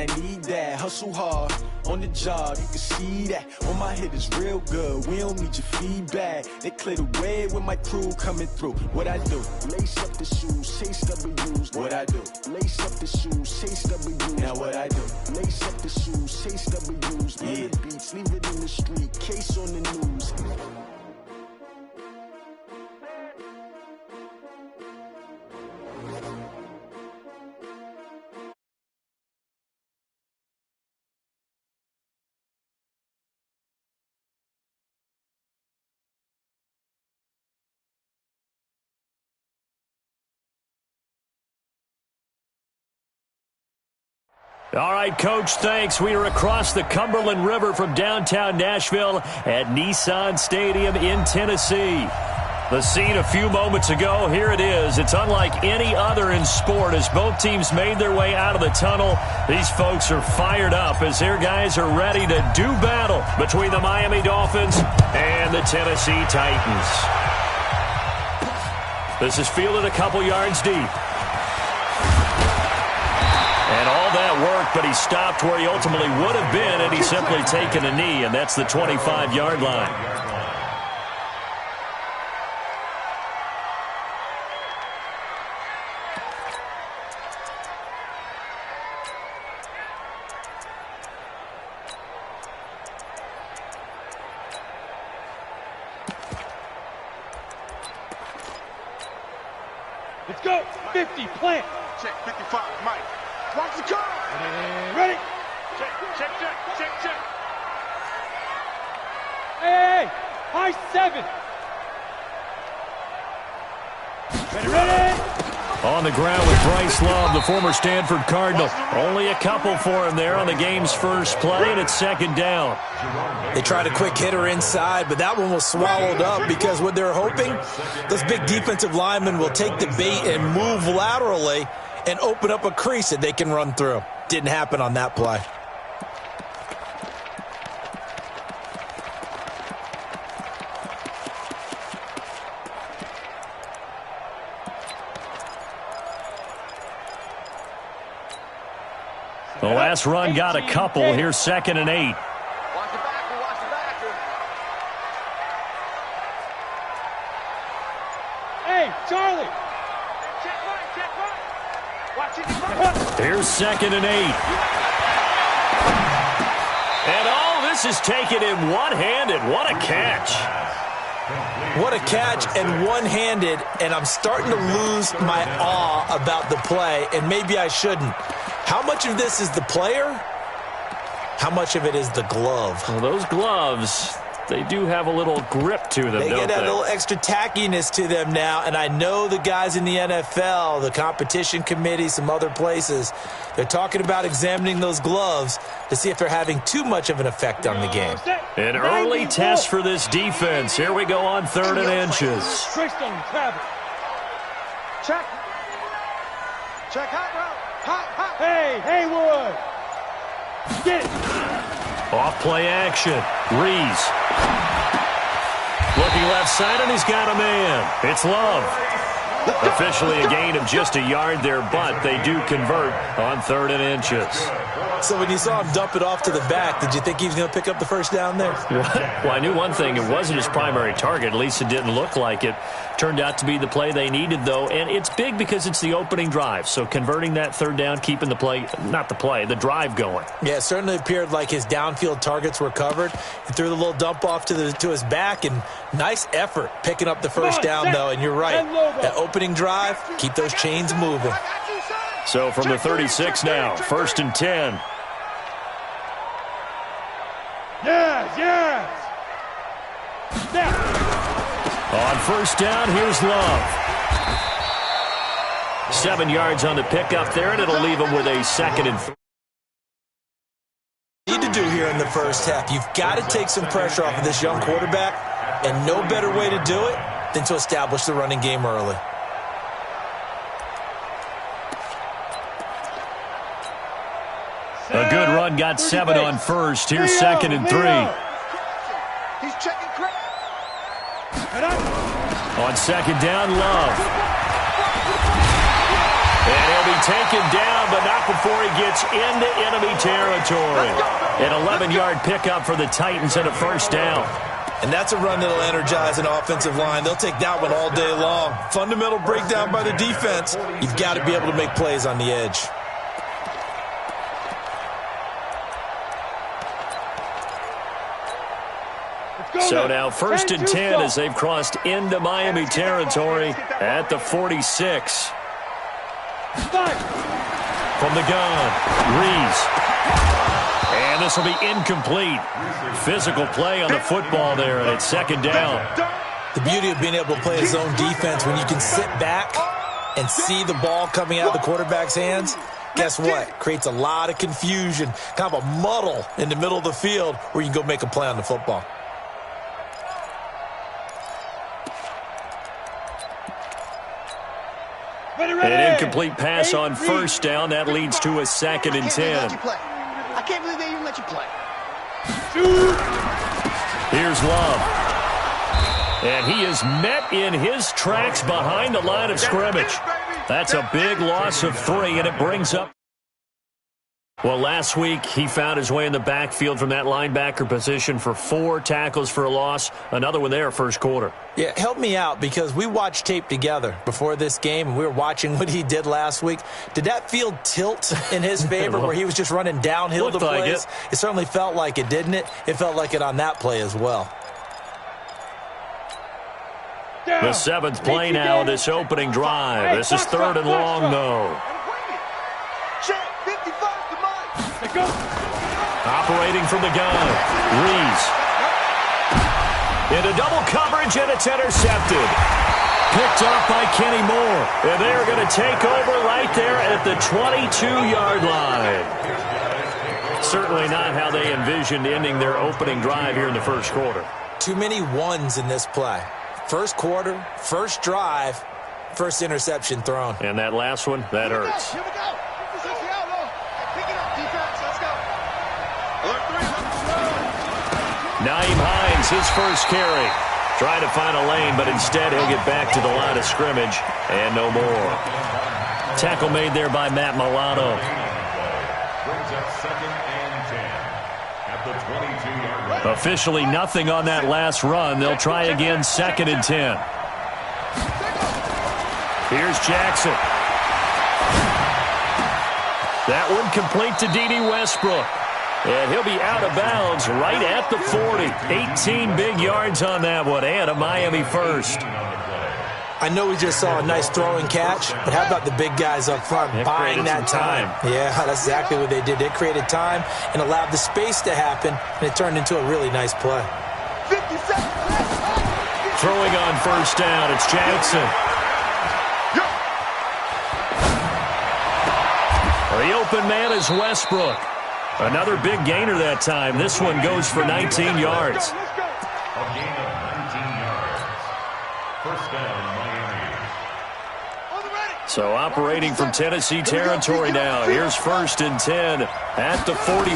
I need that. Hustle hard on the job, you can see that. On my head is real good, we don't need your feedback. They clear the way with my crew coming through. What I do? Lace up the shoes, chase W's. What I do? Lace up the shoes, chase W's. Now what I do? Lace up the shoes, chase W's. Yeah. The beats, leave it in the street, case on the news. All right, Coach, thanks. We are across the Cumberland River from downtown Nashville at Nissan Stadium in Tennessee. The scene a few moments ago, here it is. It's unlike any other in sport as both teams made their way out of the tunnel. These folks are fired up as their guys are ready to do battle between the Miami Dolphins and the Tennessee Titans. This is fielded a couple yards deep. And all that worked, but he stopped where he ultimately would have been, and he's simply taken a knee, and that's the 25-yard line. Let's go. 50, plant. Check, 55, Mike. Watch the car. Ready. Check, check, check, check, check. Hey, high 7. Ready. On the ground with Bryce Love, the former Stanford Cardinal. Only a couple for him there on the game's first play, and it's second down. They tried a quick hitter inside, but that one was swallowed up because what they're hoping, those big defensive linemen will take the bait and move laterally and open up a crease that they can run through. Didn't happen on that play. The last run got a couple. Here's 2nd and 8. Watch the backer, watch the backer. Hey, Charlie. Check right. Watch it. Here's 2nd and 8. And all this is taken in one-handed. What a catch. What a catch and one-handed, and I'm starting to lose my awe about the play, and maybe I shouldn't. How much of this is the player? How much of it is the glove? Well, those gloves, they do have a little grip to them, They don't get that they? little extra tackiness to them now, and I know the guys in the NFL, the competition committee, some other places, they're talking about examining those gloves to see if they're having too much of an effect on the game. An early test for this defense. Here we go on 3rd and inches. Tristan, Travis. Check. Check hot route. Hot, hot. Hey, Haywood. Get it. Off play action. Rees. Looking left side, and he's got a man. It's Love. Officially a gain of just a yard there, but they do convert on 3rd and inches. So when you saw him dump it off to the back, did you think he was going to pick up the first down there? Well, I knew one thing. It wasn't his primary target. At least it didn't look like it. Turned out to be the play they needed, though. And it's big because it's the opening drive. So converting that 3rd down, keeping the play, not the play, the drive going. Yeah, it certainly appeared like his downfield targets were covered. He threw the little dump off to his back, and nice effort picking up the first down, though. And you're right. That opening drive, keep those chains moving. So from the 36 now, 1st and 10. Yes. Now. On 1st down, here's Love. 7 yards on the pickup there, and it'll leave him with a 2nd and 3. Need to do here in the first half. You've got to take some pressure off of this young quarterback, and no better way to do it than to establish the running game early. A good run, got 7 on 1st. Here's 2nd and 3. He's checking quick. On 2nd down, Love. And he'll be taken down, but not before he gets into enemy territory. An 11-yard pickup for the Titans and a first down. And that's a run that'll energize an offensive line. They'll take that one all day long. Fundamental breakdown by the defense. You've got to be able to make plays on the edge. So now 1st and 10 as they've crossed into Miami territory at the 46. From the gun, Reese. And this will be incomplete. Physical play on the football there, and it's 2nd down. The beauty of being able to play a zone defense when you can sit back and see the ball coming out of the quarterback's hands, guess what? Creates a lot of confusion, kind of a muddle in the middle of the field where you can go make a play on the football. An incomplete pass on 1st down. That leads to a 2nd and 10. I can't believe they even let you play. Here's Love. And he is met in his tracks behind the line of scrimmage. That's a big loss of 3, and it brings up. Well, last week he found his way in the backfield from that linebacker position for 4 tackles for a loss. Another one there, first quarter. Yeah, help me out, because we watched tape together before this game, and we were watching what he did last week. Did that field tilt in his favor where he was just running downhill to plays? Like it certainly felt like it, didn't it? It felt like it on that play as well. The 7th play now of this opening drive. This is 3rd and long, though. Operating from the gun, Reese. Into double coverage, and it's intercepted. Picked off by Kenny Moore. And they're going to take over right there at the 22-yard line. Certainly not how they envisioned ending their opening drive here in the first quarter. Too many ones in this play. First quarter, first drive, first interception thrown. And that last one, that hurts. Here we go. Pick it up, defense. Let's go. Alert 3. Nyheim Hines, his first carry. Trying to find a lane, but instead he'll get back to the line of scrimmage and no more. Tackle made there by Matt Milano. Brings up 2nd and 10 at the 22-yard line. Officially nothing on that last run. They'll try again, 2nd and 10. Here's Jackson. That one complete to D.D. Westbrook. And he'll be out of bounds right at the 40. 18 big yards on that one, and a Miami first. I know we just saw a nice throwing catch, but how about the big guys up front buying that time? Yeah, that's exactly what they did. They created time and allowed the space to happen, and it turned into a really nice play. 50 seconds. Throwing on first down, it's Jackson. The open man is Westbrook. Another big gainer that time. This one goes for 19 yards. A gain of 19 yards. First down, Miami. So operating from Tennessee territory now. Here's 1st and 10 at the 41.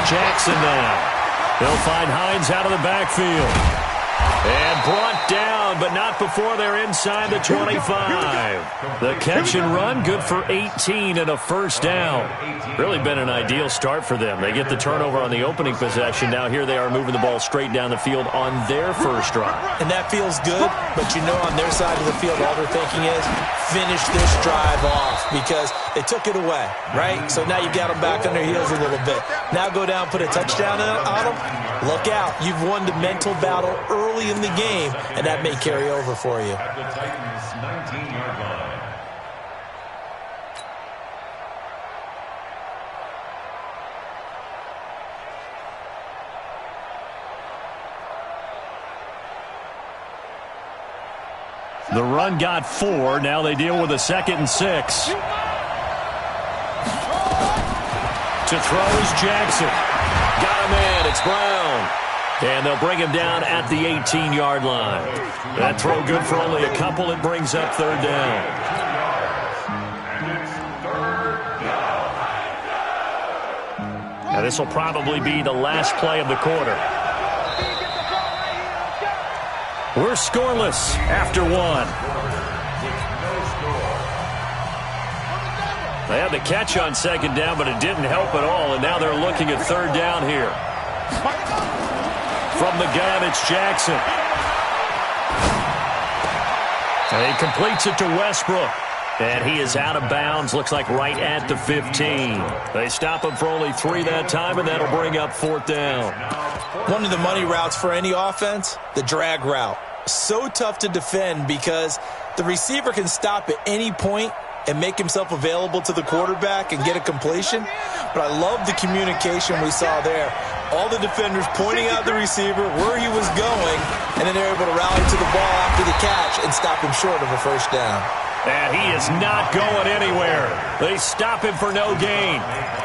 Jackson now. They'll find Hines out of the backfield. And brought down, but not before they're inside the 25. The catch and run, good for 18 and a first down. Really been an ideal start for them. They get the turnover on the opening possession. Now here they are moving the ball straight down the field on their first drive. And that feels good, but you know on their side of the field all they're thinking is finish this drive off because they took it away, right? So now you've got them back on their heels a little bit. Now go down, put a touchdown on them. Look out. You've won the mental battle early in the game, and that may carry over for you. At the Titans' 19-yard line. The run got 4. Now they deal with a 2nd and 6. To throw is Jackson. Got him in. It's Brown. And they'll bring him down at the 18-yard line. That throw good for only a couple. It brings up 3rd down. Now this will probably be the last play of the quarter. We're scoreless after 1. They had the catch on second down, but it didn't help at all, and now they're looking at third down here. From the gun, it's Jackson. And he completes it to Westbrook. And he is out of bounds, looks like right at the 15. They stop him for only 3 that time, and that'll bring up fourth down. One of the money routes for any offense, the drag route. So tough to defend because the receiver can stop at any point and make himself available to the quarterback and get a completion. But I love the communication we saw there. All the defenders pointing out the receiver, where he was going, and then they're able to rally to the ball after the catch and stop him short of a first down. And he is not going anywhere. They stop him for no gain.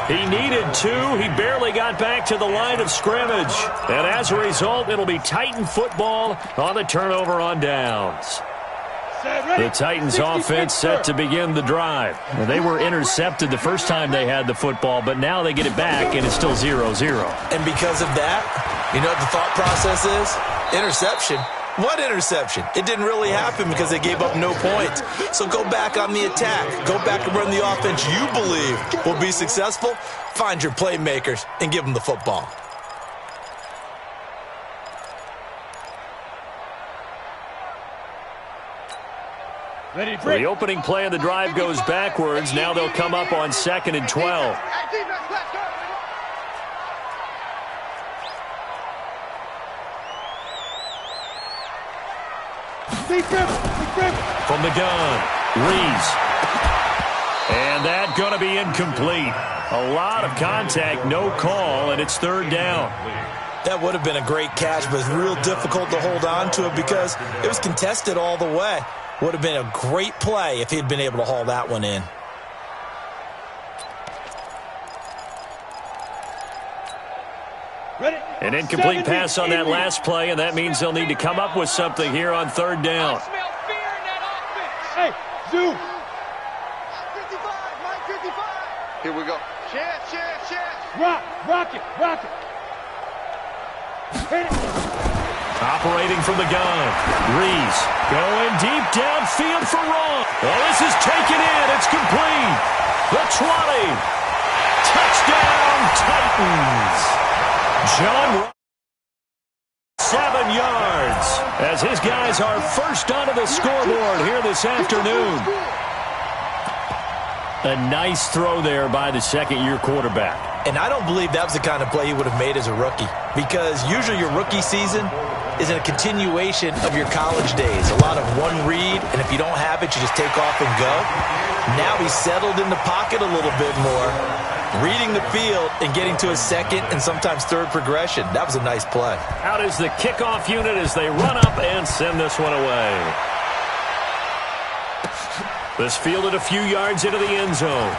He needed 2. He barely got back to the line of scrimmage. And as a result, it'll be Titan football on the turnover on downs. The Titans offense set to begin the drive. They were intercepted the first time they had the football, but now they get it back, and it's still 0-0. And because of that, you know what the thought process is? Interception. What interception? It didn't really happen because they gave up no points. So go back on the attack. Go back and run the offense you believe will be successful. Find your playmakers and give them the football. The opening play of the drive goes backwards. Now they'll come up on 2nd and 12. From the gun, Reeves. And that going to be incomplete. A lot of contact, no call, and it's third down. That would have been a great catch, but it's real difficult to hold on to it because it was contested all the way. Would have been a great play if he'd been able to haul that one in. An incomplete pass on that last play, and that means they'll need to come up with something here on third down. Hey, Zoo. 55, line 55. Here we go. Chance. Rock it. Hit it. Operating from the gun. Reeves going deep downfield for Ron. Well, this is taken in. It's complete. The 20. Touchdown, Titans. John 7 yards as his guys are first onto the scoreboard here this afternoon. A nice throw there by the second-year quarterback. And I don't believe that was the kind of play he would have made as a rookie because usually your rookie season is a continuation of your college days. A lot of one read, and if you don't have it, you just take off and go. Now he's settled in the pocket a little bit more, reading the field and getting to his second and sometimes third progression. That was a nice play. Out is the kickoff unit as they run up and send this one away. This fielded a few yards into the end zone.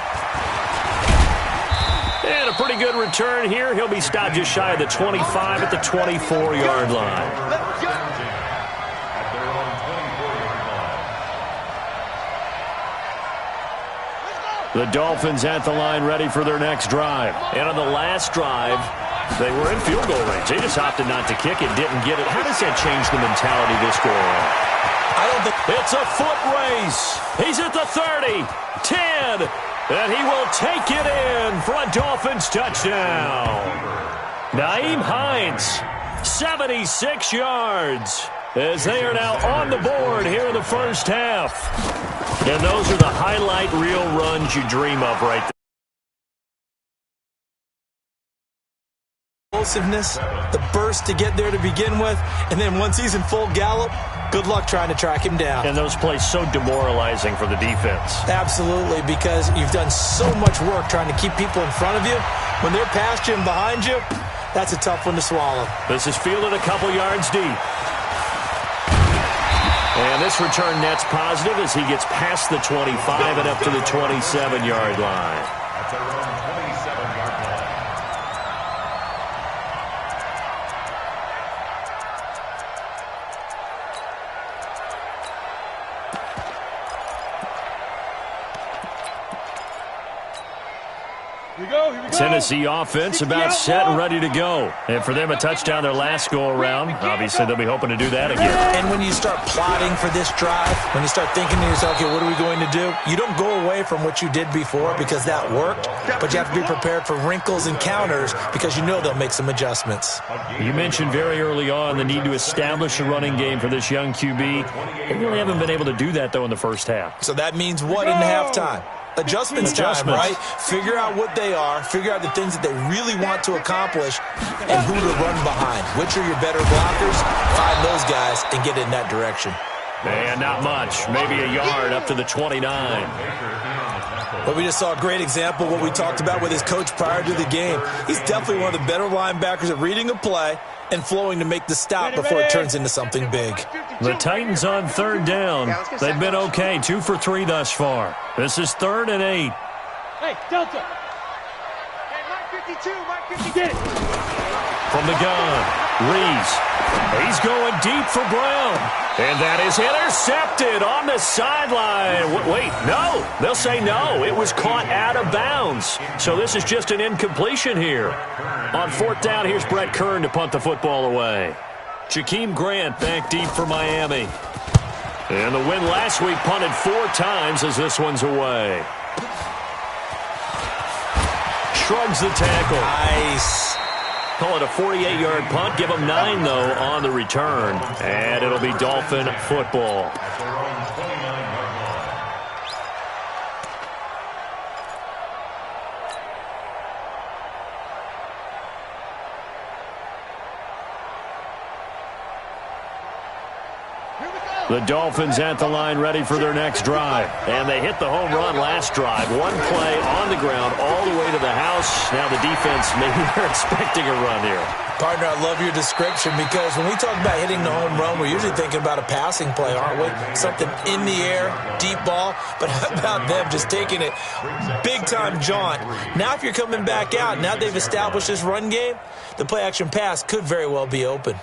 And a pretty good return here. He'll be stopped just shy of the 25 at the 24-yard line. The Dolphins at the line ready for their next drive. And on the last drive, they were in field goal range. They just opted not to kick it, didn't get it. How does that change the mentality this go around? I don't think it's a foot race. He's at the 30, 10, and he will take it in for a Dolphins touchdown. Nyheim Hines, 76 yards, as they are now on the board here in the first half. And those are the highlight reel runs you dream of right there. Explosiveness, the burst to get there to begin with, and then once he's in full gallop, good luck trying to track him down. And those plays so demoralizing for the defense. Absolutely, because you've done so much work trying to keep people in front of you. When they're past you and behind you, that's a tough one to swallow. This is fielded a couple yards deep. And this return net's positive as he gets past the 25 and up to the 27-yard line. That's around 27-yard line. We go. go, here we go. Tennessee offense about set and ready to go. And for them, a touchdown their last go-around. Obviously, they'll be hoping to do that again. And when you start plotting for this drive, when you start thinking to yourself, okay, what are we going to do? You don't go away from what you did before because that worked, but you have to be prepared for wrinkles and counters because you know they'll make some adjustments. You mentioned very early on the need to establish a running game for this young QB. They really haven't been able to do that, though, in the first half. So that means what in halftime? Adjustments time, right? Figure out what they are, figure out the things that they really want to accomplish, and who to run behind. Which are your better blockers? Find those guys and get in that direction. And not much. Maybe a yard up to the 29. But we just saw a great example of what we talked about with his coach prior to the game. He's definitely one of the better linebackers at reading a play and flowing to make the stop before it turns into something big. The Titans on third down. They've been okay, 2 for 3 thus far. This is 3rd and 8. Hey, Delta. Hey, Mike 52, Mike 50, get it. From the gun, Reese. He's going deep for Brown. And that is intercepted on the sideline. Wait, no. They'll say no. It was caught out of bounds. So this is just an incompletion here. On 4th down, here's Brett Kern to punt the football away. Jakeem Grant back deep for Miami. And the win last week punted 4 times as this one's away. Shrugs the tackle. Nice. Call it a 48-yard punt. Give them 9, though, on the return. And it'll be Dolphin football. The Dolphins at the line ready for their next drive. And they hit the home run last drive. One play on the ground all the way to the house. Now the defense, maybe they're expecting a run here. Partner, I love your description because when we talk about hitting the home run, we're usually thinking about a passing play, aren't we? Something in the air, deep ball. But how about them just taking it big-time jaunt? Now if you're coming back out, now they've established this run game, the play-action pass could very well be open.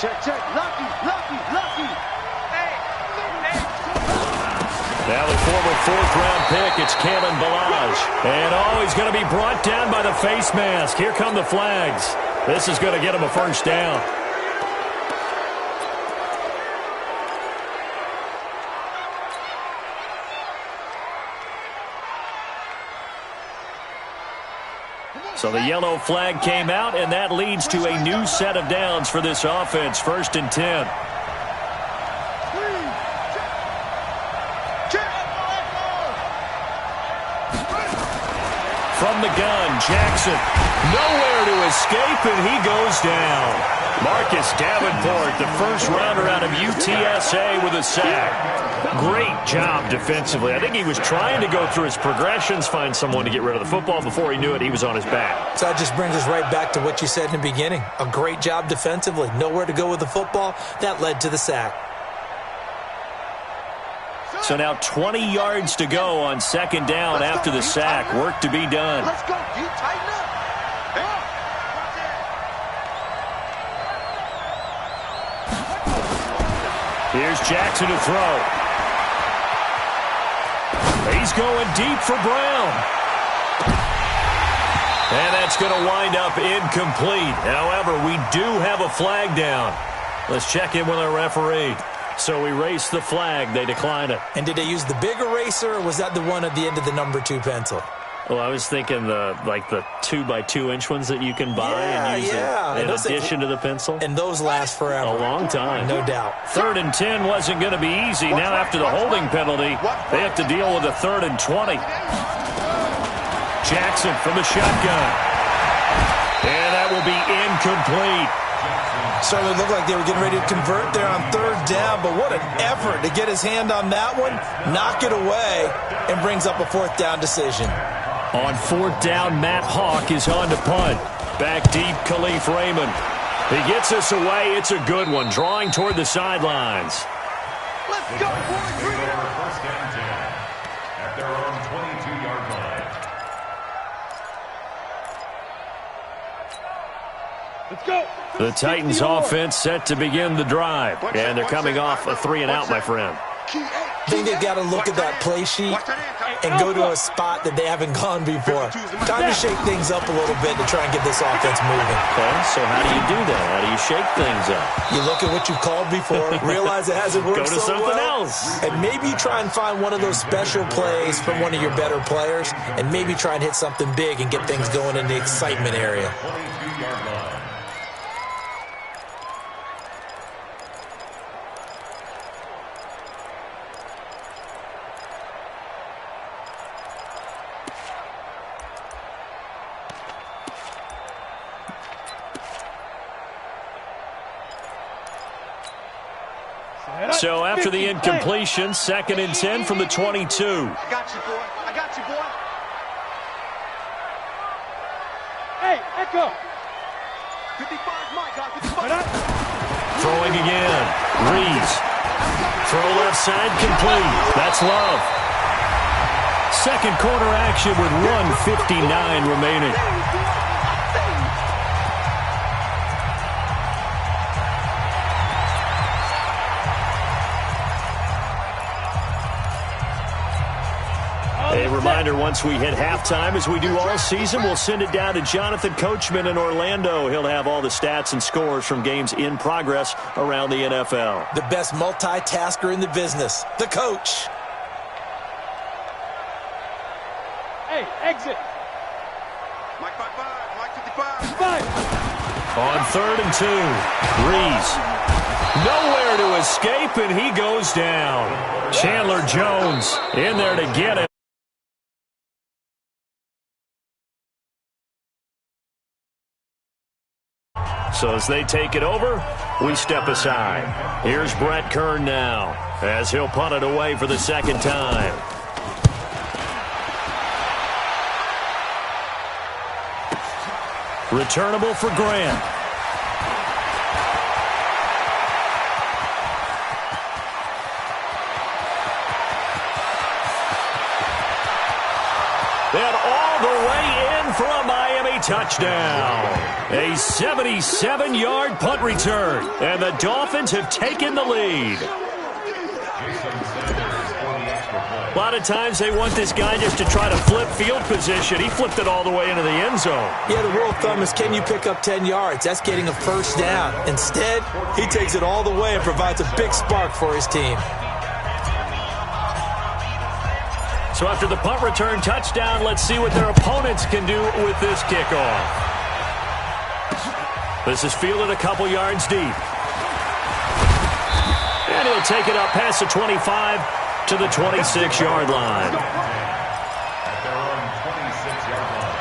Check. Lucky. Now the former 4th-round pick, it's Kalen Ballage. And, he's going to be brought down by the face mask. Here come the flags. This is going to get him a first down. So the yellow flag came out, and that leads to a new set of downs for this offense. 1st and 10. From the gun, Jackson. Nowhere to escape, and he goes down. Marcus Davenport, the first rounder out of UTSA with a sack. Great job defensively. I think he was trying to go through his progressions, find someone to get rid of the football. Before he knew it, he was on his back. So that just brings us right back to what you said in the beginning. A great job defensively. Nowhere to go with the football. That led to the sack. So now 20 yards to go on 2nd down after the sack. Work to be done. Let's go. You tighten up. Here's Jackson to throw. He's going deep for Brown. And that's going to wind up incomplete. However, we do have a flag down. Let's check in with our referee. So we erase the flag. They decline it. And did they use the big eraser, or was that the one at the end of the number 2 pencil? Well, I was thinking the 2x2-inch ones that you can buy and use in addition to the pencil. And those last forever. A long time. No doubt. 3rd and 10 wasn't going to be easy. Now after the holding penalty, they have to deal with a 3rd and 20. Jackson from the shotgun. And that will be incomplete. Certainly looked like they were getting ready to convert there on 3rd down, but what an effort to get his hand on that one, knock it away, and brings up a 4th down decision. On 4th down, Matt Hawk is on to punt. Back deep, Khalif Raymond. He gets us away. It's a good one, drawing toward the sidelines. Let's go, boys. 1st and 10 at their own 22-yard line. Let's go. The Titans offense set to begin the drive. And they're coming off a 3-and-out, my friend. I think they've got to look at that play sheet and go to a spot that they haven't gone before. Time to shake things up a little bit to try and get this offense moving. Okay, so how do you do that? How do you shake things up? You look at what you've called before, realize it hasn't worked Go to so something well, else. and maybe try and find one of those special plays from one of your better players, and maybe try and hit something big and get things going in the excitement area. 22-yard line. So after the incompletion, 2nd and 10 from the 22. I got you, boy. I got you, boy. Hey, Echo. 55, Mike. Got 55. Throwing again. Reese. Throw left side complete. That's Love. Second quarter action with 1:59 remaining. A reminder, once we hit halftime, as we do all season, we'll send it down to Jonathan Coachman in Orlando. He'll have all the stats and scores from games in progress around the NFL. The best multitasker in the business, the coach. Hey, exit. Mike 55. Mike 55. 5. On 3rd and 2, Reese. Nowhere to escape, and he goes down. Chandler Jones in there to get it. So as they take it over, we step aside. Here's Brett Kern now, as he'll punt it away for the second time. Returnable for Grant. And all the way in for a Miami touchdown. A 77-yard punt return. And the Dolphins have taken the lead. A lot of times they want this guy just to try to flip field position. He flipped it all the way into the end zone. Yeah, the rule of thumb is, can you pick up 10 yards? That's getting a first down. Instead, he takes it all the way and provides a big spark for his team. So after the punt return touchdown, let's see what their opponents can do with this kickoff. This is fielded a couple yards deep. And he'll take it up past the 25 to the 26-yard line. At their own 26-yard line.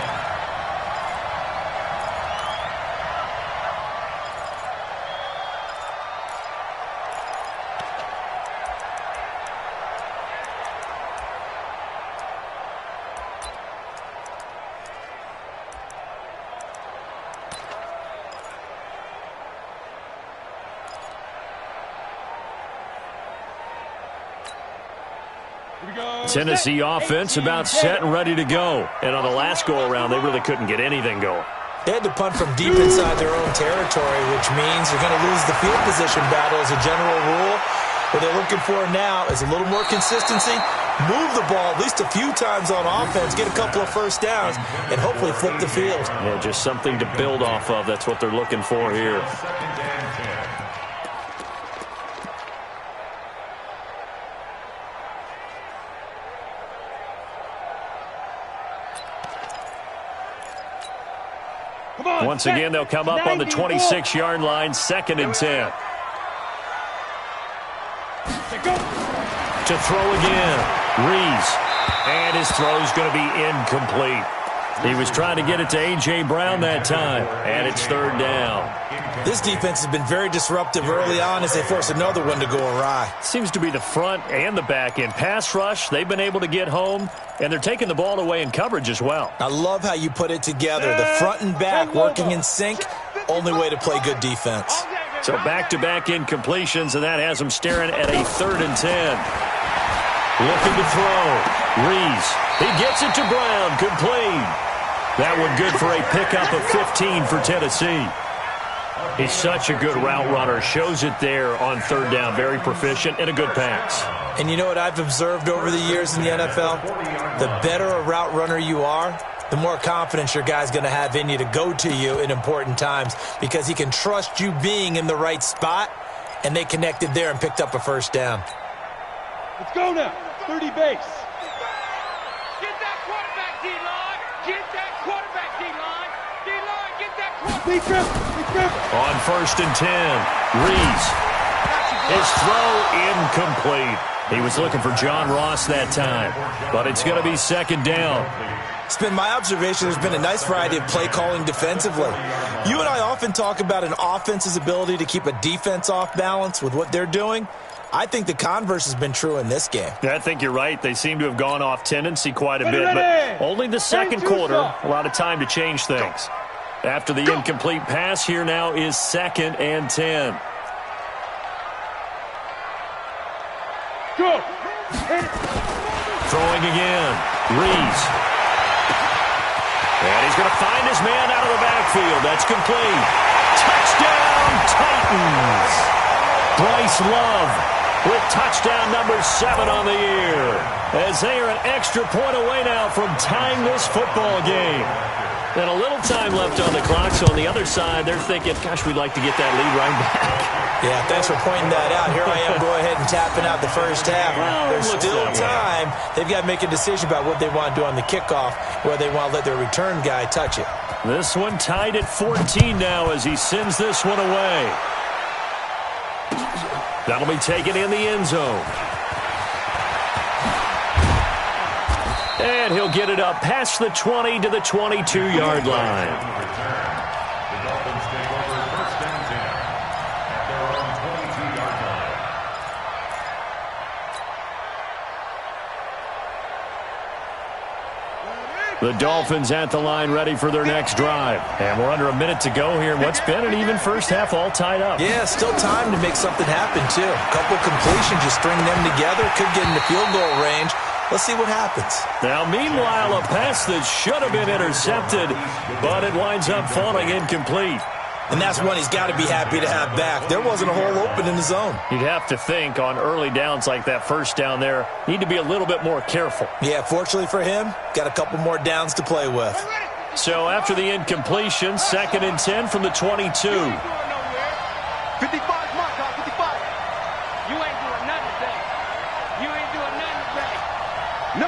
Tennessee offense about set and ready to go. And on the last go-around, they really couldn't get anything going. They had to punt from deep inside their own territory, which means you're going to lose the field position battle as a general rule. What they're looking for now is a little more consistency, move the ball at least a few times on offense, get a couple of first downs, and hopefully flip the field. Yeah, just something to build off of. That's what they're looking for here. Second and 10. Once again, they'll come up on the 26-yard line, 2nd and 10. To throw again, Reese. And his throw's going to be incomplete. He was trying to get it to A.J. Brown that time, and it's 3rd down. This defense has been very disruptive early on as they force another one to go awry. Seems to be the front and the back end. Pass rush, they've been able to get home, and they're taking the ball away in coverage as well. I love how you put it together. The front and back working in sync, only way to play good defense. So back-to-back incompletions, and that has them staring at a 3rd and 10. Looking to throw. Reese. He gets it to Brown. Complete. That one good for a pickup of 15 for Tennessee. He's such a good route runner. Shows it there on third down. Very proficient and a good pass. And you know what I've observed over the years in the NFL? The better a route runner you are, the more confidence your guy's going to have in you to go to you in important times because he can trust you being in the right spot, and they connected there and picked up a first down. Let's go now. 30 base. Get that quarterback, D-line. Get that quarterback, D-line. D-line, get that quarterback. Big grip. On 1st and 10, Reese. His throw incomplete. He was looking for John Ross that time, but it's going to be 2nd down. It's been my observation there's been a nice variety of play calling defensively. You and I often talk about an offense's ability to keep a defense off balance with what they're doing. I think the converse has been true in this game. I think you're right. They seem to have gone off tendency quite a bit, but only the second quarter, a lot of time to change things. After the incomplete pass, here now is 2nd and 10. Go. Throwing again. Reese. And he's going to find his man out of the backfield. That's complete. Touchdown, Titans. Bryce Love with touchdown number 7 on the year, as they are an extra point away now from tying this football game. And a little time left on the clock, so on the other side, they're thinking, gosh, we'd like to get that lead right back. Yeah, thanks for pointing that out. Here I am, go ahead and tapping out the first half. Well, There's still time. They've got to make a decision about what they want to do on the kickoff, whether they want to let their return guy touch it. This one tied at 14 now as he sends this one away. That'll be taken in the end zone. And he'll get it up past the 20 to the 22-yard line. The Dolphins take over 1st and 10 at their own 22-yard line. The Dolphins at the line ready for their next drive. And we're under a minute to go here. What's been an even first half all tied up. Yeah, still time to make something happen, too. A couple completions, you string them together, could get into field goal range. Let's see what happens. Now, meanwhile, a pass that should have been intercepted, but it winds up falling incomplete. And that's one he's got to be happy to have back. There wasn't a hole open in the zone. You'd have to think on early downs like that first down there, need to be a little bit more careful. Yeah, fortunately for him, got a couple more downs to play with. So after the incompletion, 2nd and 10 from the 22. 55, mark out, 55. You ain't doing nothing today. You ain't doing nothing today. No.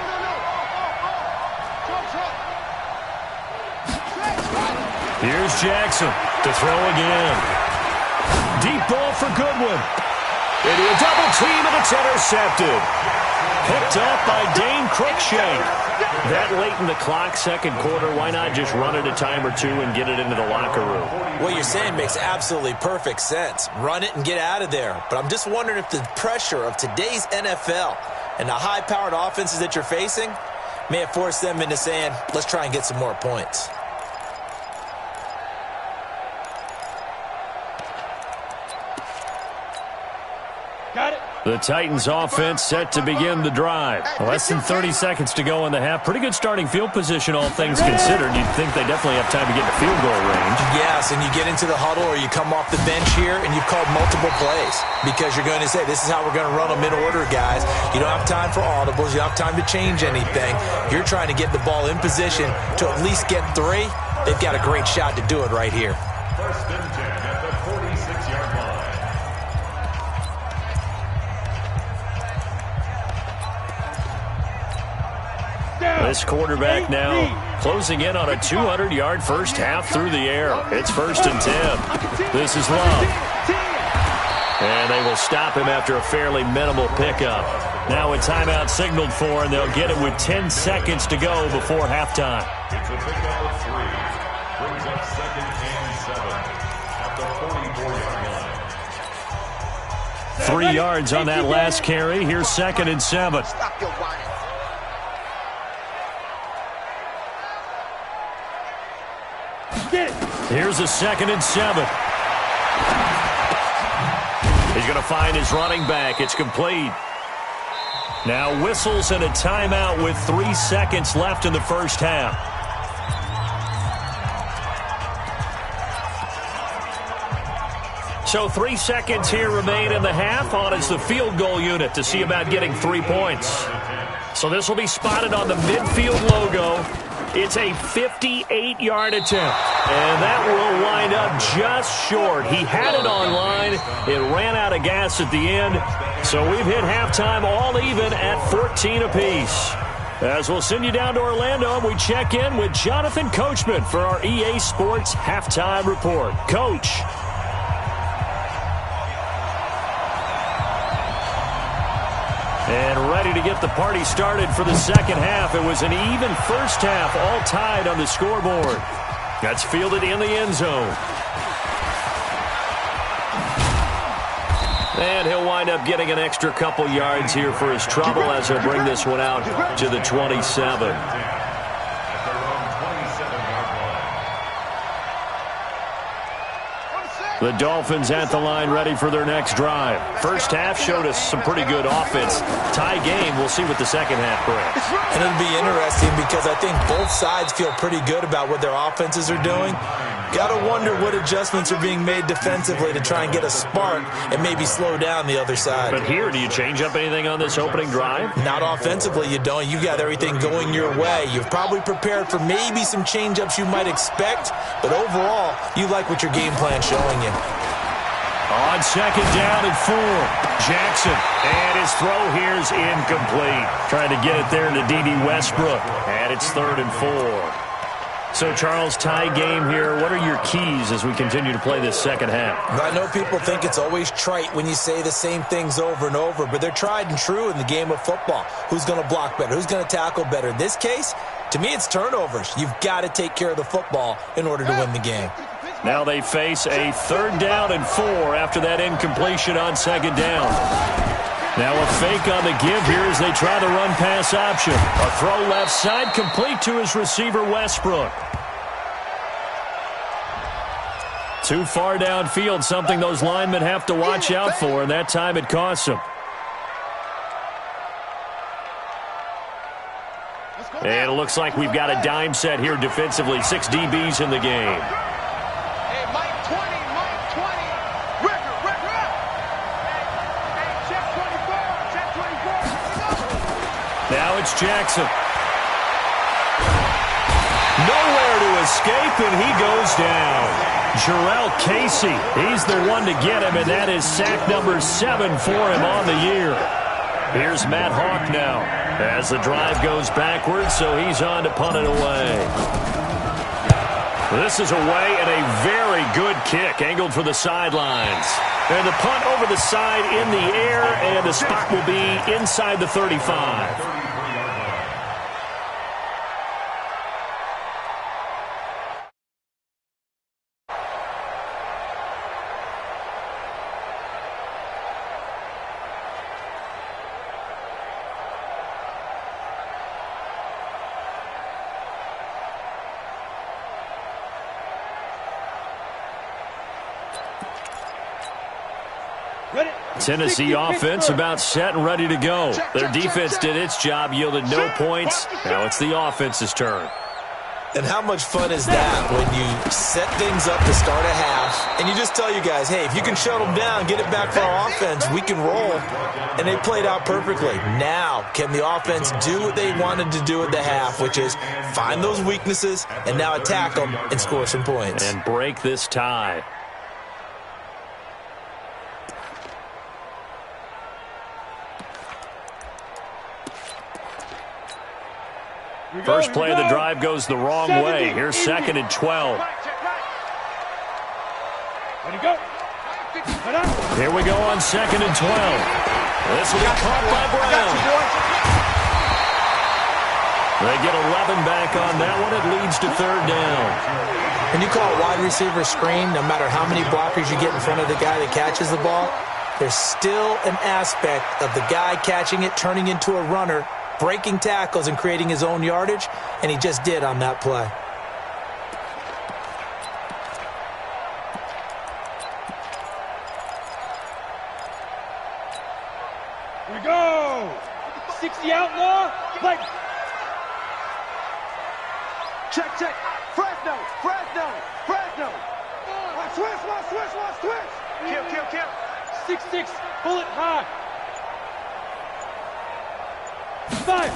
Here's Jackson to throw again. Deep ball for Goodwin. Into a double team, and it's intercepted. Picked up by Dane Cruikshank. That late in the clock, second quarter, why not just run it a time or two and get it into the locker room? What you're saying makes absolutely perfect sense. Run it and get out of there. But I'm just wondering if the pressure of today's NFL and the high-powered offenses that you're facing may have forced them into saying, let's try and get some more points. Got it. The Titans offense set to begin the drive. Less than 30 seconds to go in the half. Pretty good starting field position, all things considered. You'd think they definitely have time to get to field goal range. Yes, and you get into the huddle or you come off the bench here and you've called multiple plays because you're going to say, this is how we're going to run them in order, guys. You don't have time for audibles. You don't have time to change anything. You're trying to get the ball in position to at least get 3. They've got a great shot to do it right here. 1st and 10 at the 46-yard line. This quarterback now closing in on a 200-yard first half through the air. It's 1st and 10. This is Love. And they will stop him after a fairly minimal pickup. Now a timeout signaled for, and they'll get it with 10 seconds to go before halftime. It's a pickup of 3. Brings up 2nd and 7 at the 44-yard line. 3 yards on that last carry. Here's 2nd and 7. Stop your whining. Here's a 2nd and 7. He's going to find his running back. It's complete. Now whistles and a timeout with 3 seconds left in the first half. So 3 seconds here remain in the half. On is the field goal unit to see about getting 3 points. So this will be spotted on the midfield logo. It's a 58-yard attempt. And that will wind up just short. He had it on line. It ran out of gas at the end. So we've hit halftime all even at 14 apiece. As we'll send you down to Orlando, and we check in with Jonathan Coachman for our EA Sports Halftime Report. Coach. And ready to get the party started for the second half. It was an even first half, all tied on the scoreboard. That's fielded in the end zone. And he'll wind up getting an extra couple yards here for his trouble as he'll bring this one out to the 27. The Dolphins at the line ready for their next drive. First half showed us some pretty good offense. Tie game, we'll see what the second half brings. And it'll be interesting because I think both sides feel pretty good about what their offenses are doing. Got to wonder what adjustments are being made defensively to try and get a spark and maybe slow down the other side. But here, do you change up anything on this opening drive? Not offensively, you don't. You got everything going your way. You've probably prepared for maybe some change-ups you might expect, but overall, you like what your game plan's showing you. On second down and 4, Jackson. And his throw here is incomplete. Trying to get it there to D.D. Westbrook. And it's 3rd and 4. So, Charles, tie game here. What are your keys as we continue to play this second half? I know people think it's always trite when you say the same things over and over, but they're tried and true in the game of football. Who's going to block better? Who's going to tackle better? In this case, to me, it's turnovers. You've got to take care of the football in order to win the game. Now they face a 3rd down and 4 after that incompletion on second down. Now a fake on the give here as they try the run-pass option. A throw left side complete to his receiver, Westbrook. Too far downfield, something those linemen have to watch out for, and that time it costs them. And it looks like we've got a dime set here defensively. 6 DBs in the game. Now it's Jackson. Nowhere to escape, and he goes down. Jarrell Casey, he's the one to get him, and that is sack number 7 for him on the year. Here's Matt Hawk now as the drive goes backwards, so he's on to punt it away. This is away, and a very good kick, angled for the sidelines. And the punt over the side in the air, and the spot will be inside the 35. Tennessee offense about set and ready to go. Their defense did its job, yielded no points. Now it's the offense's turn. And how much fun is that when you set things up to start a half and you just tell you guys, hey, if you can shut them down, get it back for our offense, we can roll. And they played out perfectly. Now, can the offense do what they wanted to do at the half, which is find those weaknesses and now attack them and score some points. And break this tie. First play of the drive goes the wrong way. Here's 2nd and 12. Here we go on 2nd and 12. This will be caught by Brown. They get 11 back on that one. It leads to 3rd down. When you call a wide receiver screen, no matter how many blockers you get in front of the guy that catches the ball, there's still an aspect of the guy catching it, turning into a runner, breaking tackles and creating his own yardage, and he just did on that play. Here we go. 60 outlaw. Play. Check. Fresno. Switch. Kill. 6-6, bullet high. 5.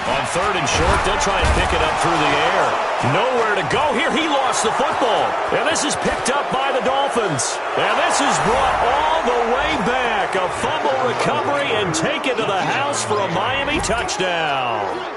On third and short, they'll try and pick it up through the air. Nowhere to go here. He lost the football. And this is picked up by the Dolphins. And this is brought all the way back. A fumble recovery and taken to the house for a Miami touchdown.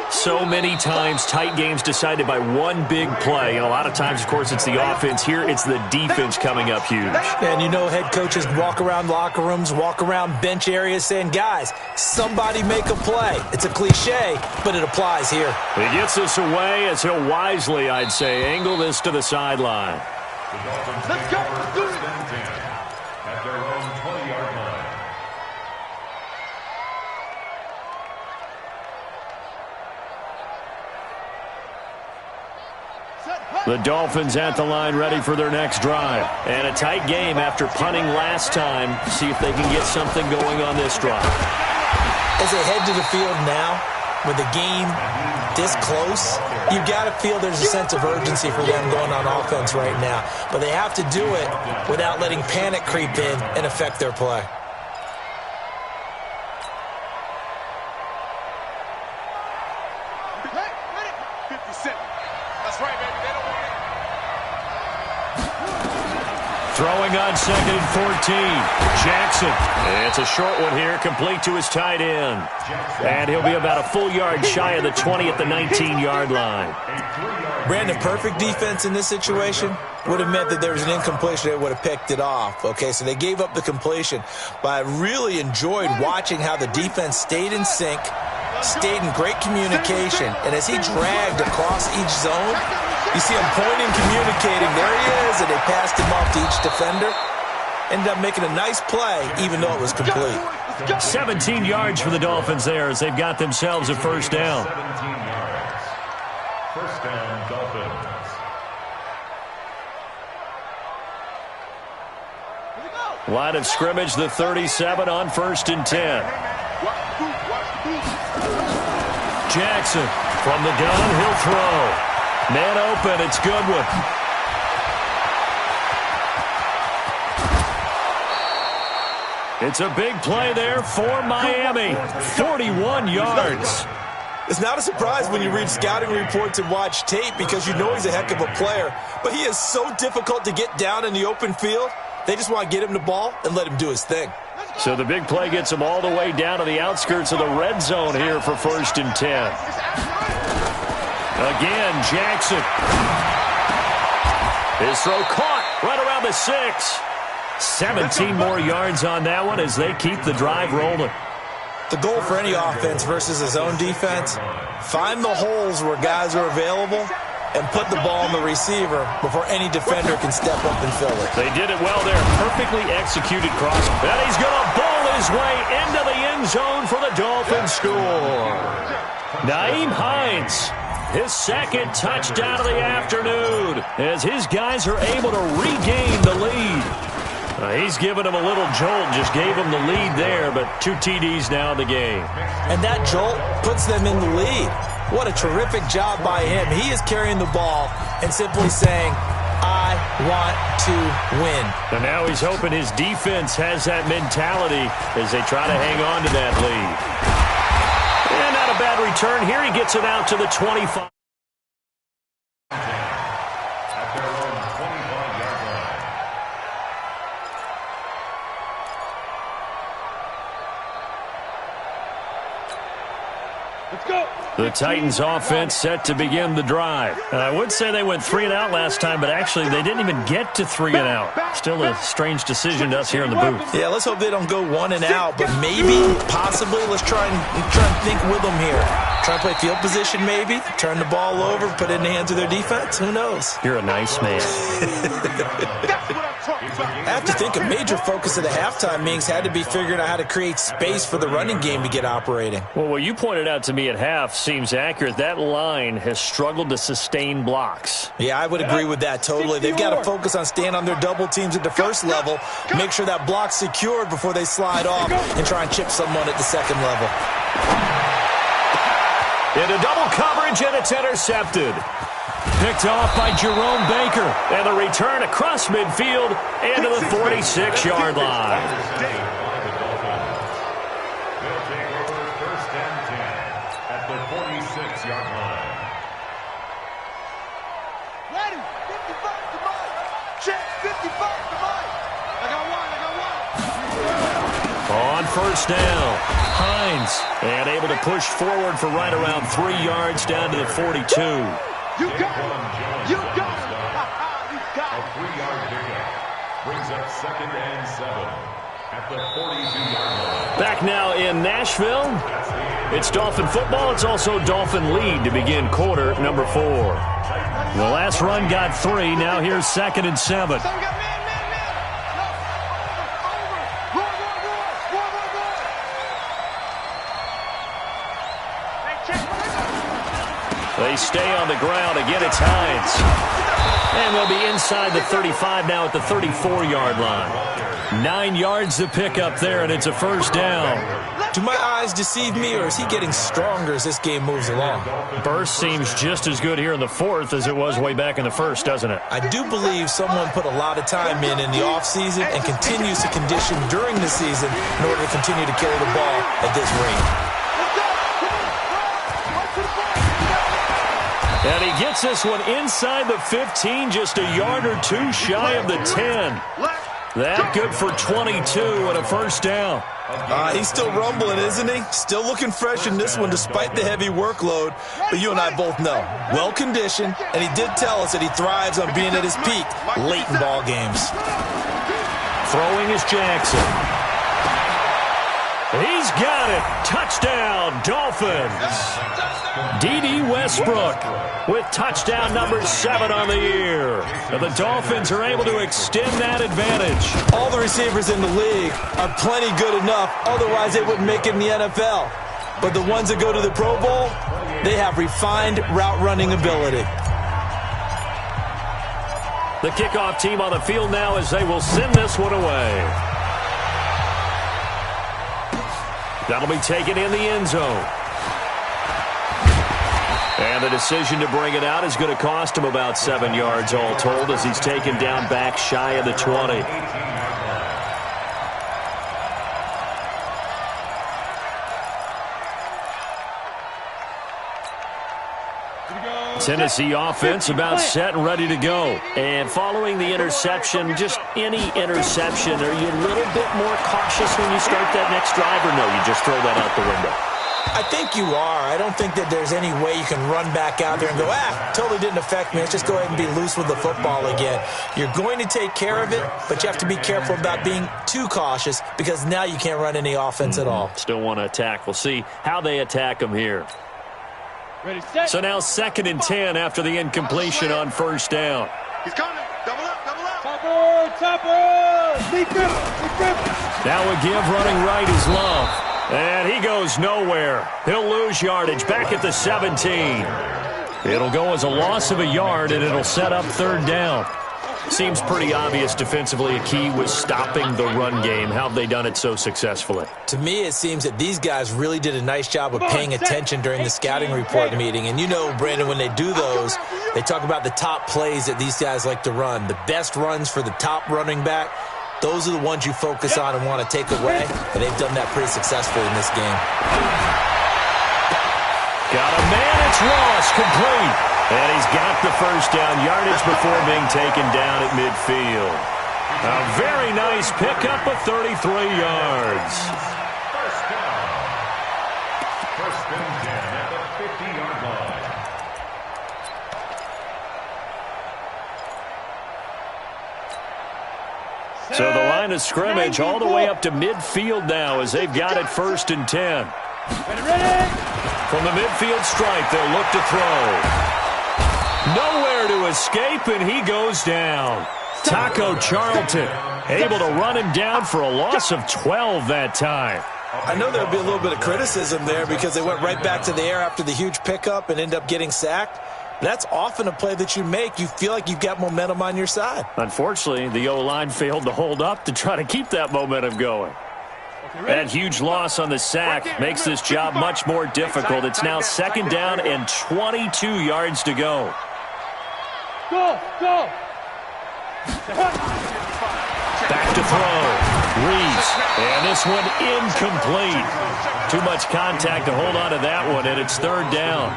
So many times, tight games decided by one big play. And a lot of times, of course, it's the offense. Here, it's the defense coming up huge. And you know head coaches walk around locker rooms, walk around bench areas saying, guys, somebody make a play. It's a cliche, but it applies here. He gets this away as he'll wisely, I'd say, angle this to the sideline. Let's go. Let's do it. At their own 20-yard line. The Dolphins at the line ready for their next drive. And a tight game after punting last time. See if they can get something going on this drive. As they head to the field now, with the game this close, you've got to feel there's a sense of urgency for them going on offense right now. But they have to do it without letting panic creep in and affect their play. Throwing on 2nd and 14. Jackson. It's a short one here, complete to his tight end. And he'll be about a full yard shy of the 20 at the 19-yard line. Brandon, perfect defense in this situation would have meant that there was an incompletion. They would have picked it off. Okay, so they gave up the completion. But I really enjoyed watching how the defense stayed in sync, stayed in great communication. And as he dragged across each zone, you see him pointing, communicating. There he is, and they passed him off to each defender. Ended up making a nice play, even though it was complete. 17 yards for the Dolphins there as they've got themselves a first down. 17 yards. First down, Dolphins. Line of scrimmage, the 37 on 1st and 10. Jackson from the gun, he'll throw. Man open, it's Goodwin. It's a big play there for Miami. 41 yards. It's not a surprise when you read scouting reports and watch tape because you know he's a heck of a player. But he is so difficult to get down in the open field. They just want to get him the ball and let him do his thing. So the big play gets him all the way down to the outskirts of the red zone here for 1st and 10. Again, Jackson. His throw caught right around the 6. 17 more yards on that one as they keep the drive rolling. The goal for any offense versus his own defense, find the holes where guys are available and put the ball on the receiver before any defender can step up and fill it. They did it well there. Perfectly executed cross. And he's going to bowl his way into the end zone for the Dolphins score. Nyheim Hines. His second touchdown of the afternoon as his guys are able to regain the lead. He's given him a little jolt, just gave him the lead there, but 2 TDs now in the game. And that jolt puts them in the lead. What a terrific job by him. He is carrying the ball and simply saying, I want to win. And now he's hoping his defense has that mentality as they try to hang on to that lead. And not a bad return here. He gets it out to the 25. At their own 25-yard line. Let's go. The Titans offense set to begin the drive. And I would say they went 3 and out last time, but actually they didn't even get to 3 and out. Still a strange decision to us here in the booth. Yeah, let's hope they don't go 1 and out, but maybe, possibly, let's try and think with them here. Try and play field position maybe, turn the ball over, put it in the hands of their defense. Who knows? You're a nice man. I have to think a major focus of the halftime meetings had to be figuring out how to create space for the running game to get operating. Well, what you pointed out to me at half seems accurate. That line has struggled to sustain blocks. Yeah, I would agree with that totally. They've got to focus on staying on their double teams at the first level, make sure that block's secured before they slide off and try and chip someone at the second level. Into double coverage, and it's intercepted. Picked off by Jerome Baker. And the return across midfield into the 46-yard line. They'll take over 1st and 10 at the 46-yard line. Ready, 55 to Mike. Check, 55 to Mike. I got one. On 1st down, Hines. And able to push forward for right around 3 yards down to the 42. You got it. You got it. You got A it. 3-yard pickup brings up 2nd and 7 at the 42-yard line. Back now in Nashville. It's Dolphin football. It's also Dolphin lead to begin quarter number 4. The last run got 3. Now here's 2nd and 7. So we got man. No, over. Roar. Hey, check. They stay on the ground. Again, it's Hines. And they'll be inside the 35 now at the 34-yard line. 9 yards to pick up there, and it's a 1st down. Do my eyes deceive me, or is he getting stronger as this game moves along? Burst seems just as good here in the 4th as it was way back in the 1st, doesn't it? I do believe someone put a lot of time in the offseason and continues to condition during the season in order to continue to carry the ball at this rate. And he gets this one inside the 15, just a yard or 2 shy of the 10. That good for 22 and a 1st down. He's still rumbling, isn't he? Still looking fresh in this one despite the heavy workload. But you and I both know, well-conditioned, and he did tell us that he thrives on being at his peak late in ball games. Throwing is Jackson. He's got it. Touchdown, Dolphins. D.D. Westbrook with touchdown number 7 on the year. And the Dolphins are able to extend that advantage. All the receivers in the league are plenty good enough, otherwise they wouldn't make it in the NFL. But the ones that go to the Pro Bowl, they have refined route running ability. The kickoff team on the field now as they will send this one away. That'll be taken in the end zone. And the decision to bring it out is going to cost him about 7 yards all told as he's taken down back shy of the 20. Tennessee offense about set and ready to go. And following the interception, just any interception, are you a little bit more cautious when you start that next drive, or no, you just throw that out the window? I think you are. I don't think that there's any way you can run back out there and go, totally didn't affect me. Let's just go ahead and be loose with the football again. You're going to take care of it, but you have to be careful about being too cautious because now you can't run any offense at all. Still want to attack. We'll see how they attack them here. Ready, set. So now 2nd and 10 after the incompletion on 1st down. He's coming. Double up. Topper. Defense. Now a give running right is Love. And he goes nowhere. He'll lose yardage back at the 17. It'll go as a loss of a yard, and it'll set up 3rd down. Seems pretty obvious defensively a key was stopping the run game. How have they done it so successfully? To me, it seems that these guys really did a nice job of paying attention during the scouting report meeting. And you know, Brandon, when they do those, they talk about the top plays that these guys like to run. The best runs for the top running back, those are the ones you focus on and want to take away. And they've done that pretty successfully in this game. Got a man, it's Ross, complete. And he's got the 1st down yardage before being taken down at midfield. A very nice pickup of 33 yards. 1st down. 1st and 10 at the 50-yard line. So the line of scrimmage all the way up to midfield now as they've got it 1st and 10. Ready. From the midfield stripe, they'll look to throw. Nowhere to escape, and he goes down. Taco Charlton able to run him down for a loss of 12 that time. I know there'll be a little bit of criticism there because they went right back to the air after the huge pickup and end up getting sacked. That's often a play that you make. You feel like you've got momentum on your side. Unfortunately, the O-line failed to hold up to try to keep that momentum going. That huge loss on the sack makes this job much more difficult. It's now 2nd down and 22 yards to go. Go! Back to throw. Reeves. And this one incomplete. Too much contact to hold on to that one, and it's 3rd down.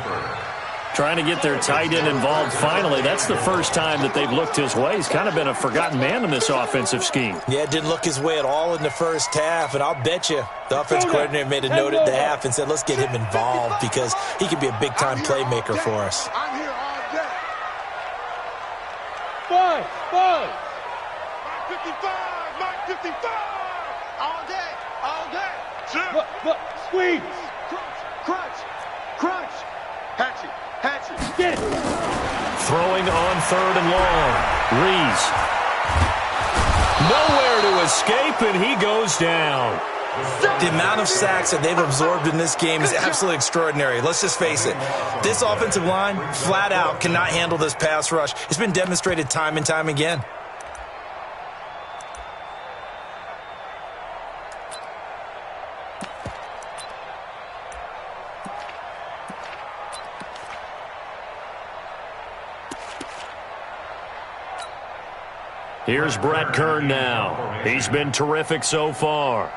Trying to get their tight end involved finally. That's the first time that they've looked his way. He's kind of been a forgotten man in this offensive scheme. Yeah, it didn't look his way at all in the first half, and I'll bet you the offense coordinator made a note at the half and said, let's get him involved because he could be a big-time playmaker for us. I'm here all day. 5! Mike 55! Mike 55! All day! Look, squeeze! Crunch! Hatchet! Get it! Throwing on 3rd and long. Reeves. Nowhere to escape, and he goes down. The amount of sacks that they've absorbed in this game is absolutely extraordinary. Let's just face it. This offensive line, flat out, cannot handle this pass rush. It's been demonstrated time and time again. Here's Brett Kern now. He's been terrific so far.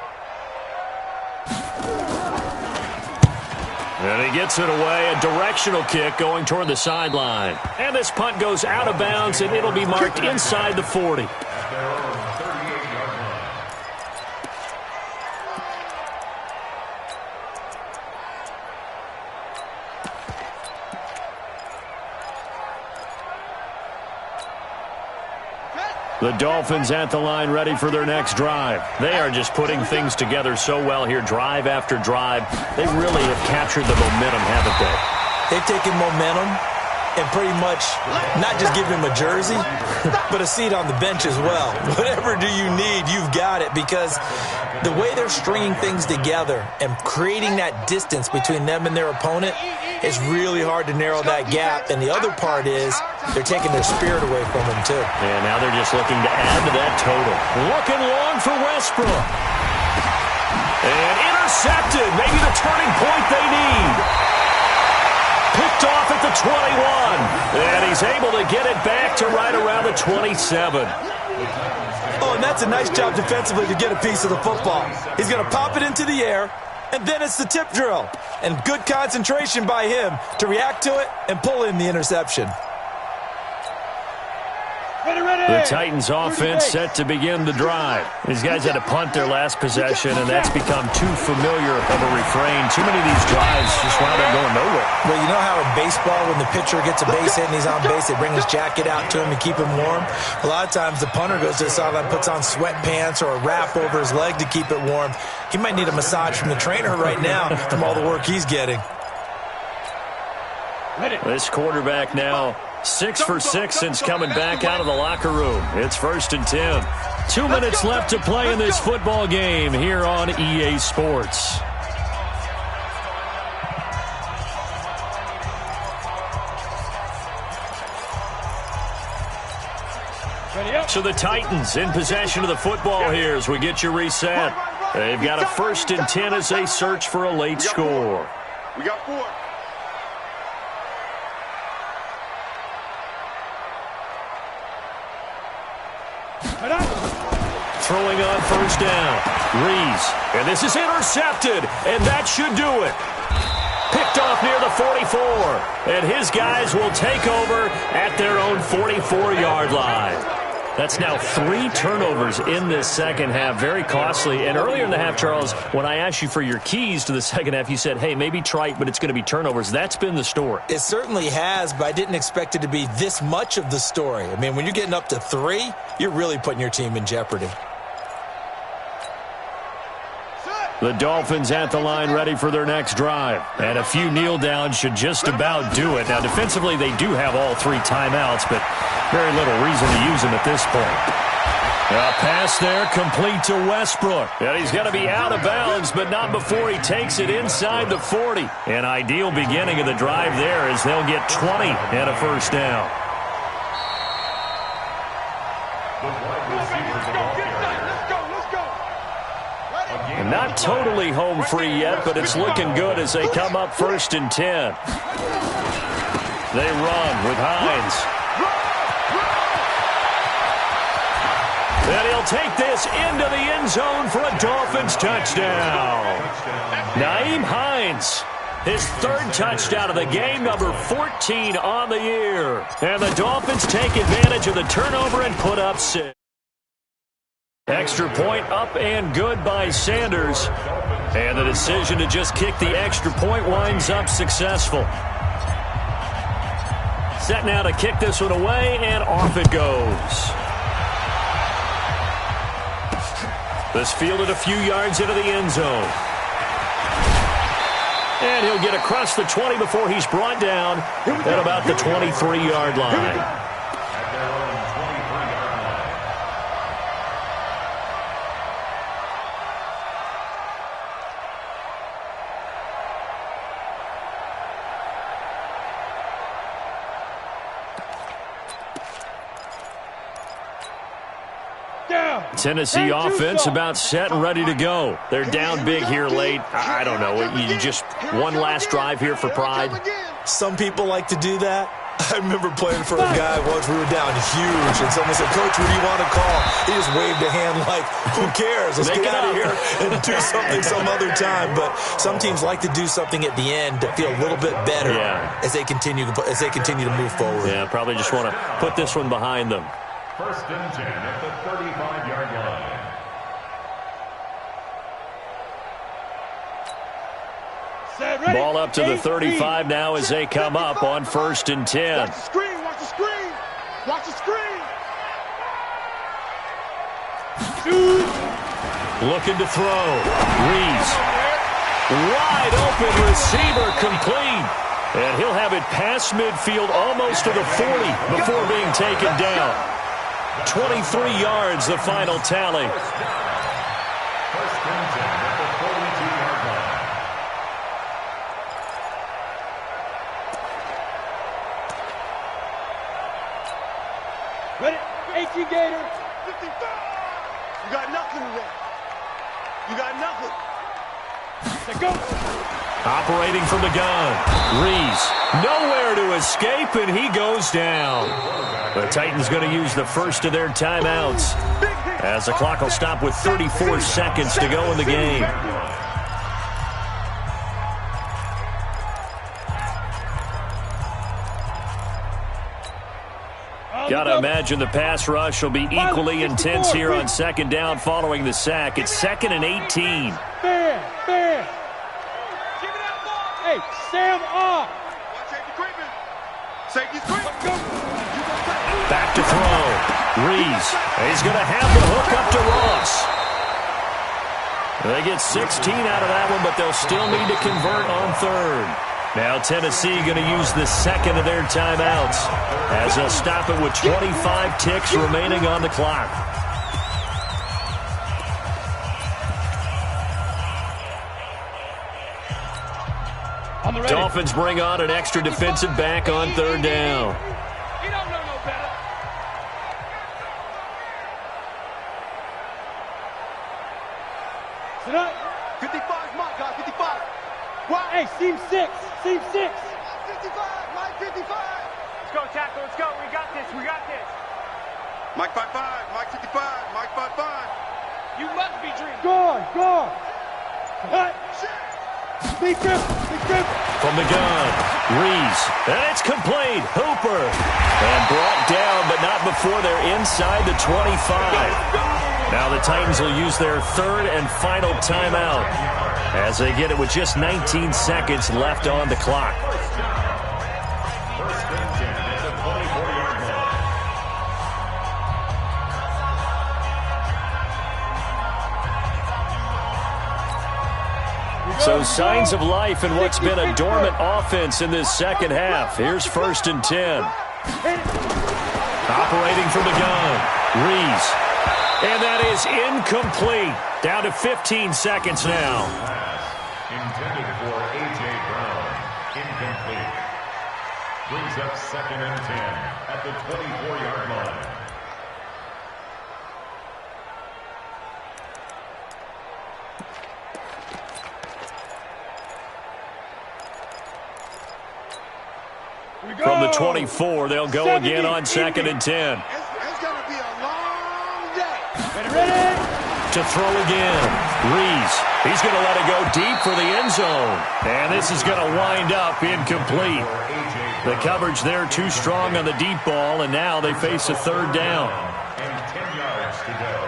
And he gets it away, a directional kick going toward the sideline. And this punt goes out of bounds, and it'll be marked inside the 40. The Dolphins at the line ready for their next drive. They are just putting things together so well here, drive after drive. They really have captured the momentum, haven't they? They've taken momentum and pretty much not just give him a jersey, but a seat on the bench as well. Whatever do you need, you've got it, because the way they're stringing things together and creating that distance between them and their opponent is really hard to narrow that gap. And the other part is they're taking their spirit away from them, too. And now they're just looking to add to that total. Looking long for Westbrook. And intercepted. Maybe the turning point they need. Picked off at the 21. And he's able to get it back to right around the 27. Oh, and that's a nice job defensively to get a piece of the football. He's going to pop it into the air, and then it's the tip drill. And good concentration by him to react to it and pull in the interception. The Titans offense set to begin the drive. These guys had to punt their last possession, and that's become too familiar of a refrain. Too many of these drives just wound up going nowhere. Well, you know how in baseball, when the pitcher gets a base hit and he's on base, they bring his jacket out to him to keep him warm? A lot of times the punter goes to the sideline, puts on sweatpants or a wrap over his leg to keep it warm. He might need a massage from the trainer right now from all the work he's getting. This quarterback now 6 for 6 since coming back out of the locker room. It's 1st and 10. 2 minutes left to play in this football game here on EA Sports. So the Titans in possession of the football here as we get you reset. They've got a 1st and 10 as they search for a late score. We got 4. Throwing on 1st down. Reeves. And this is intercepted. And that should do it. Picked off near the 44. And his guys will take over at their own 44-yard line. That's now 3 turnovers in this second half. Very costly. And earlier in the half, Charles, when I asked you for your keys to the second half, you said, hey, maybe trite, but it's going to be turnovers. That's been the story. It certainly has, but I didn't expect it to be this much of the story. I mean, when you're getting up to 3, you're really putting your team in jeopardy. The Dolphins at the line ready for their next drive. And a few kneel downs should just about do it. Now, defensively, they do have all 3 timeouts, but very little reason to use them at this point. A pass there complete to Westbrook. And he's going to be out of bounds, but not before he takes it inside the 40. An ideal beginning of the drive there as they'll get 20 and a 1st down. Not totally home free yet, but it's looking good as they come up 1st and 10. They run with Hines. And he'll take this into the end zone for a Dolphins touchdown. Nyheim Hines, his 3rd touchdown of the game, number 14 on the year. And the Dolphins take advantage of the turnover and put up 6. Extra point up and good by Sanders. And the decision to just kick the extra point winds up successful. Set now to kick this one away, and off it goes. This fielded a few yards into the end zone. And he'll get across the 20 before he's brought down at about the 23-yard line. Tennessee offense about set and ready to go. They're down big here late. I don't know. You just one last drive here for pride. Some people like to do that. I remember playing for a guy once. We were down huge, and someone said, "Coach, what do you want to call?" He just waved a hand like, "Who cares? Let's get out of here and do something some other time." But some teams like to do something at the end to feel a little bit better as they continue to move forward. Yeah, probably just want to put this one behind them. 1st and 10 at the 35-yard line. Ball up to the 35 now as they come up on 1st and 10. Watch the screen, watch the screen, watch the screen. Looking to throw. Reese. Wide open receiver complete. And he'll have it past midfield almost to the 40 before being taken down. 23 yards, the final tally. 1st and 10 at the 42-yard line. Ready? 18 Gator. 55. You got nothing today. You got nothing. Let's go. Operating from the gun. Reese. Nowhere to escape, and he goes down. The Titans going to use the first of their timeouts as the clock will stop with 34 seconds to go in the game. Got to imagine the pass rush will be equally intense here on 2nd down following the sack. It's 2nd and 18. Fair. Hey, Sam off. Safety creeping. Safety's creeping. Back to throw. Reese. He's going to have the hook up to Ross. They get 16 out of that one, but they'll still need to convert on 3rd. Now Tennessee going to use the 2nd of their timeouts as they'll stop it with 25 ticks remaining on the clock. Dolphins bring on an extra defensive back on 3rd down. You don't know no better. Sit up. 55, my God, 55. Wow. Hey, seam 6. Seam 6. 55, Mike 55. Let's go, tackle. Let's go. We got this. Mike 55, Mike 55, Mike 55. You must be dreaming. Gone. Hut. Big grip. From the gun, Reese, and it's complete. Hooper, and brought down, but not before they're inside the 25. Now the Titans will use their 3rd and final timeout as they get it with just 19 seconds left on the clock. 1st and 10 at the 24-yard line. So signs of life in what's been a dormant offense in this 2nd half. Here's 1st and 10. Operating from the gun, Reese. And that is incomplete. Down to 15 seconds now. Intended for A.J. Brown. Incomplete. Brings up 2nd and 10 at the 24-yard line. From the 24, they'll go again on 2nd and 10. It's going to be a long day. Ready? To throw again. Reese. He's going to let it go deep for the end zone. And this is going to wind up incomplete. The coverage there too strong on the deep ball, and now they face a 3rd down. And 10 yards to go.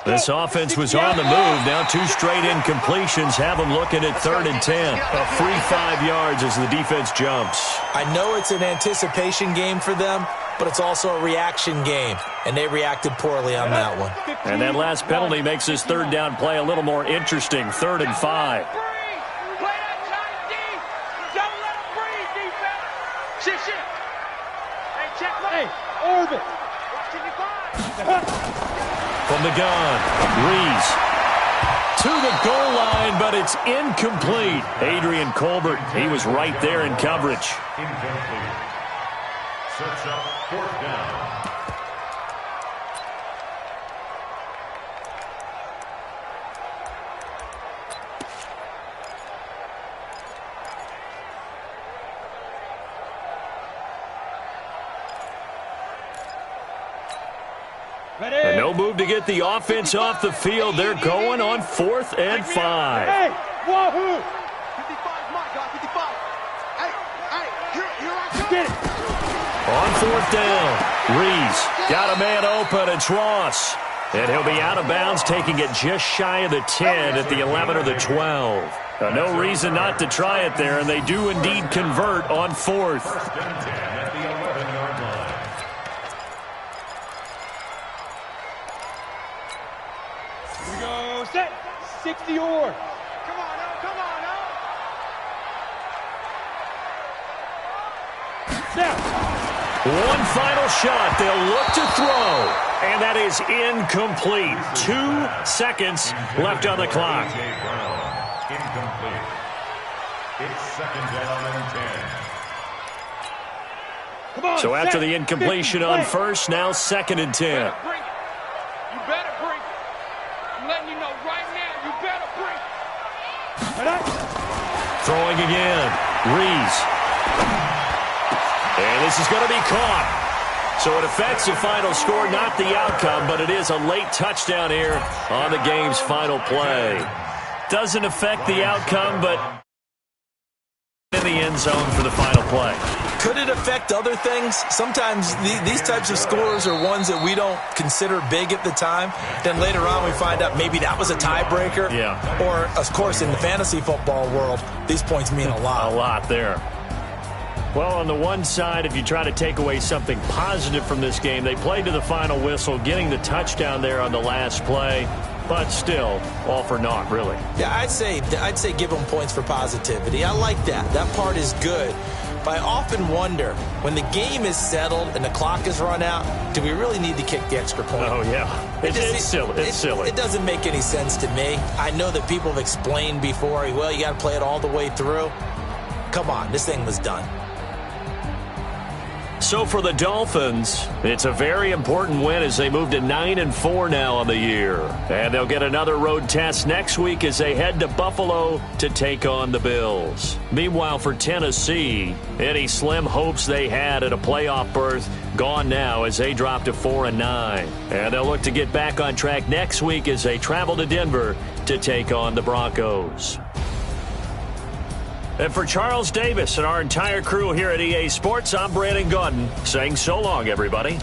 This offense was on the move. Now 2 straight incompletions have them looking at 3rd and 10. A free 5 yards as the defense jumps. I know it's an anticipation game for them, but it's also a reaction game, and they reacted poorly on that one. And that last penalty makes this 3rd down play a little more interesting. 3rd and 5. Orbit. From the gun, Reese to the goal line, but it's incomplete. Adrian Colbert, he was right there in coverage. Incomplete. Sets up 4th down. And no move to get the offense off the field. They're going on 4th and 5. Hey, wahoo! 55, my God, 55. Hey, here I come. Get it. On 4th down, Reese got a man open. It's Ross. And he'll be out of bounds, taking it just shy of the 10 at the 11 or the 12. No reason not to try it there, and they do indeed convert on 4th. 1st and 10 at the 11-yard line. Here we go. Set. 60 or. Come on now, come on now. Now. One final shot. They'll look to throw. And that is incomplete. 2 seconds left on the clock. A.J. Brown, incomplete. It's 2nd down and 10. Come on. So after set. the incompletion 50, on play. 1st, now 2nd and 10. Bring it. You better bring it. I'm letting you know right now, you better bring it. Throwing again. Reese. And this is going to be caught. So it affects the final score, not the outcome, but it is a late touchdown here on the game's final play. Doesn't affect the outcome, but in the end zone for the final play. Could it affect other things? Sometimes these types of scores are ones that we don't consider big at the time. Then later on we find out maybe that was a tiebreaker. Yeah. Or, of course, in the fantasy football world, these points mean a lot. A lot there. Well, on the one side, if you try to take away something positive from this game, they played to the final whistle, getting the touchdown there on the last play, but still, all for naught, really. Yeah, I'd say give them points for positivity. I like that. That part is good. But I often wonder, when the game is settled and the clock is run out, do we really need to kick the extra point? Oh, yeah. It's silly. It's silly. It doesn't make any sense to me. I know that people have explained before, well, you got to play it all the way through. Come on, this thing was done. So for the Dolphins, it's a very important win as they move to 9-4 now on the year. And they'll get another road test next week as they head to Buffalo to take on the Bills. Meanwhile, for Tennessee, any slim hopes they had at a playoff berth gone now as they drop to 4-9. And they'll look to get back on track next week as they travel to Denver to take on the Broncos. And for Charles Davis and our entire crew here at EA Sports, I'm Brandon Gaudin saying so long, everybody.